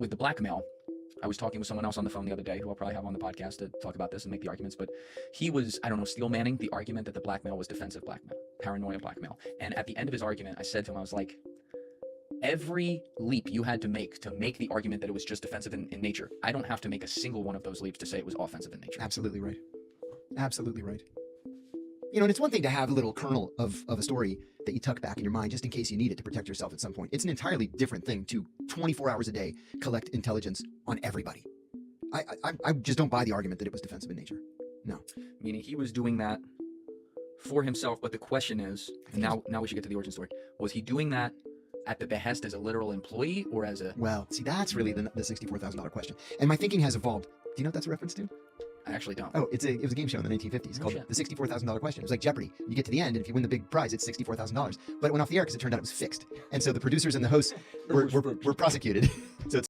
with the blackmail, I was talking with someone else on the phone the other day who I'll probably have on the podcast to talk about this and make the arguments, but he was, I don't know, steel manning the argument that the blackmail was defensive blackmail, paranoia blackmail. And at the end of his argument, I said to him, I was like, every leap you had to make the argument that it was just defensive in nature, I don't have to make a single one of those leaps to say it was offensive in nature. Absolutely right. Absolutely right. You know, and it's one thing to have a little kernel of a story that you tuck back in your mind just in case you need it to protect yourself at some point. It's an entirely different thing to 24 hours a day collect intelligence on everybody. I just don't buy the argument that it was defensive in nature. No. Meaning he was doing that for himself, but the question is, and now we should get to the origin story, was he doing that at the behest as a literal employee or as a... Well, see, that's really the $64,000 question. And my thinking has evolved. Do you know what that's a reference to? I actually don't. Oh, it was a game show in the 1950s called the $64,000 question. It was like Jeopardy. You get to the end, and if you win the big prize, it's $64,000. But it went off the air because it turned out it was fixed. And so the producers and the hosts were prosecuted. So it's